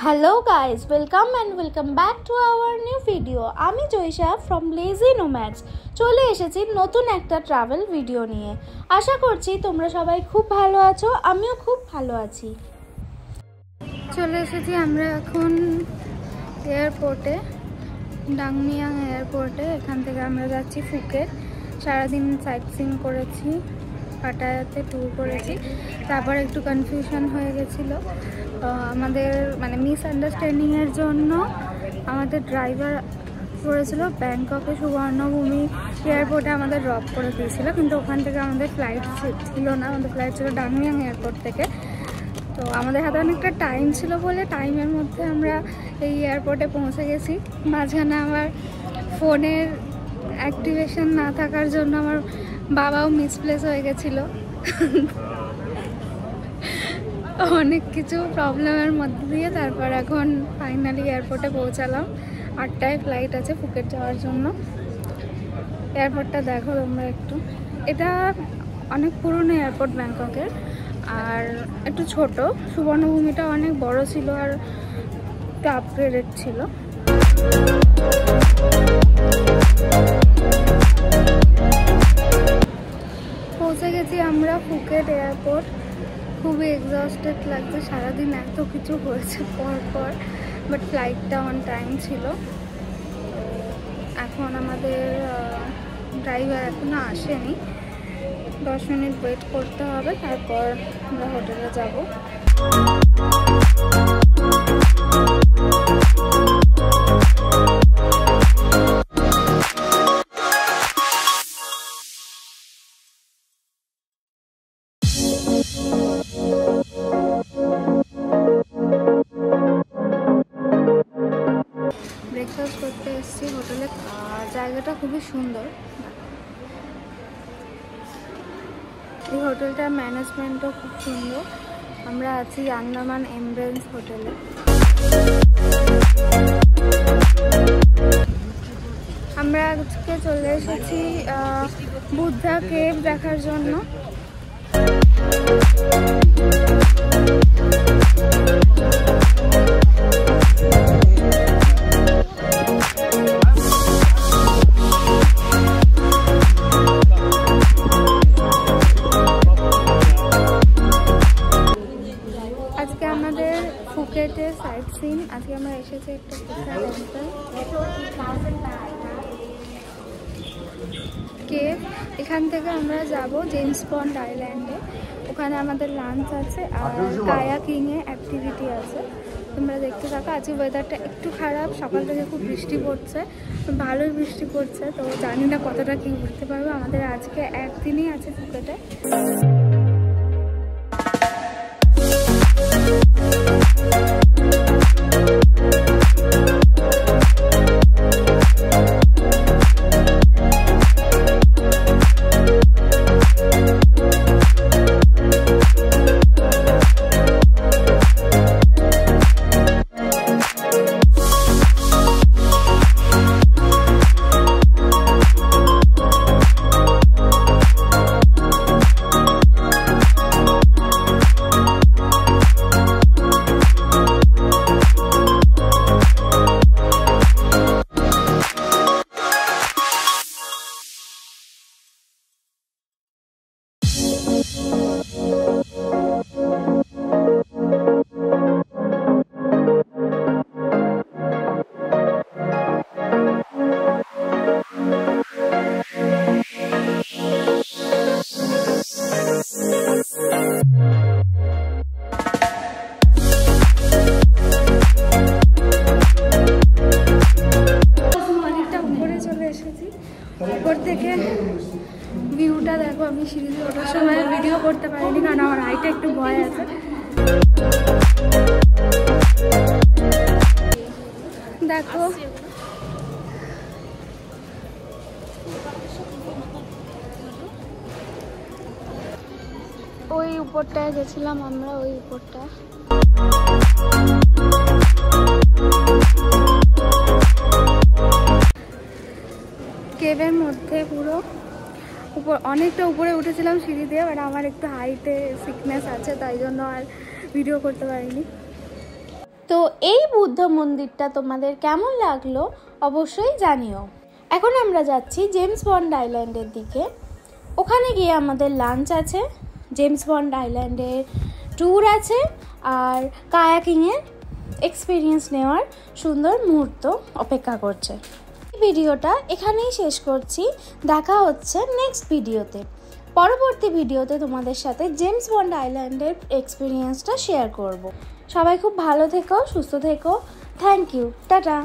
Hello guys, welcome and welcome back to our new video. আমি জয়িশা from Lazy Nomads চলে এসেছি নতুন একটা ট্রাভেল ভিডিও নিয়ে। আশা করছি তোমরা সবাই খুব ভালো আছো, আমিও খুব ভালো আছি। চলে এসেছি আমরা এখন এয়ারপোর্টে, ডাংমিয়াং এয়ারপোর্টে। এখান থেকে আমরা যাচ্ছি ফুকেট। সারাদিন সাইট সিইং করেছি, পাটায়াতে ট্যুর করেছি। তারপর একটু কনফিউশন হয়ে গেছিলো আমাদের, মানে মিসআন্ডারস্ট্যান্ডিংয়ের জন্য আমাদের ড্রাইভার করেছিল ব্যাংককে সুবর্ণভূমি এয়ারপোর্টে আমাদের ড্রপ করে দিয়েছিল, কিন্তু ওখান থেকে আমাদের ফ্লাইট ছিল না, আমাদের ফ্লাইট ছিল ডাংমিয়াং এয়ারপোর্ট থেকে। তো আমাদের হাতে অনেকটা টাইম ছিল বলে টাইমের মধ্যে আমরা এই এয়ারপোর্টে পৌঁছে গেছি। মাঝখানে আমার ফোনের অ্যাক্টিভেশন না থাকার জন্য আমার বাবাও মিসপ্লেস হয়ে গেছিলো। অনেক কিছু প্রবলেমের মধ্যে দিয়ে তারপর এখন ফাইনালি এয়ারপোর্টে পৌঁছালাম। 8টায় ফ্লাইট আছে ফুকেট যাওয়ার জন্য। এয়ারপোর্টটা দেখো তোমরা একটু, এটা অনেক পুরনো এয়ারপোর্ট ব্যাংককের, আর একটু ছোট। সুবর্ণভূমিটা অনেক বড় ছিল আর একটু আপগ্রেডেড ছিল। পৌঁছে গেছি আমরা ফুকেট এয়ারপোর্ট। খুবই এক্সস্টেড লাগছে, সারাদিন এত কিছু হয়েছে পর, বাট ফ্লাইটটা অন টাইম ছিল। এখন আমাদের ড্রাইভার এখনো আসেনি, 10 মিনিট ওয়েট করতে হবে, তারপর আমরা হোটেলে যাব। ব্রেকফাস্ট করতে এসেছি হোটেলে। জায়গাটা খুবই সুন্দর, এই হোটেলটার ম্যানেজমেন্টও খুব সুন্দর। আমরা আছি আন্দামান এমব্রেন্স হোটেলে। আমরা আজকে চলে এসেছি বুদ্ধা কেভ দেখার জন্য। ফুকেটের সাইট সিন, আজকে আমরা এসেছি একটা কেভ। এখান থেকে আমরা যাব জেমস বন্ড আইল্যান্ডে, ওখানে আমাদের লাঞ্চ আছে আর কায়াকিংয়ে অ্যাক্টিভিটি আছে। তোমরা দেখতে থাকো। আজকে ওয়েদারটা একটু খারাপ, সকাল থেকে খুব বৃষ্টি পড়ছে, ভালোই বৃষ্টি পড়ছে, তো জানি না কতটা কি ঘুরতে পারবো। আমাদের আজকে একদিনই আছে ফুকেটে। উপর থেকে ভিউটা দেখো। আমি সিঁড়িতে ওঠার সময় ভিডিও করতে পারিনি, কারণ আমার হাইটে একটু ভয় আছে। দেখো ওই উপরটায় গেছিলাম আমরা, ওই উপরটা। কেভের মধ্যে পুরো উপর, অনেকটা উপরে উঠেছিলাম সিঁড়ি দিয়ে, বাট আমার একটু হাইটে সিকনেস আছে, তাই জন্য আর ভিডিও করতে পারিনি। তো এই বুদ্ধ মন্দিরটা তোমাদের কেমন লাগলো অবশ্যই জানিও। এখন আমরা যাচ্ছি জেমস বন্ড আইল্যান্ডের দিকে। ওখানে গিয়ে আমাদের লাঞ্চ আছে, জেমস বন্ড আইল্যান্ডের ট্যুর আছে, আর কায়াকিংয়ের এক্সপিরিয়েন্স নেওয়ার সুন্দর মুহূর্ত অপেক্ষা করছে। ভিডিওটা এখানেই শেষ করছি, দেখা হচ্ছে নেক্সট ভিডিওতে। পরবর্তী ভিডিওতে তোমাদের সাথে জেমস বন্ড আইল্যান্ডের এক্সপিরিয়েন্সটা শেয়ার করব। সবাই খুব ভালো থেকো, সুস্থ থেকো। Thank you, tata.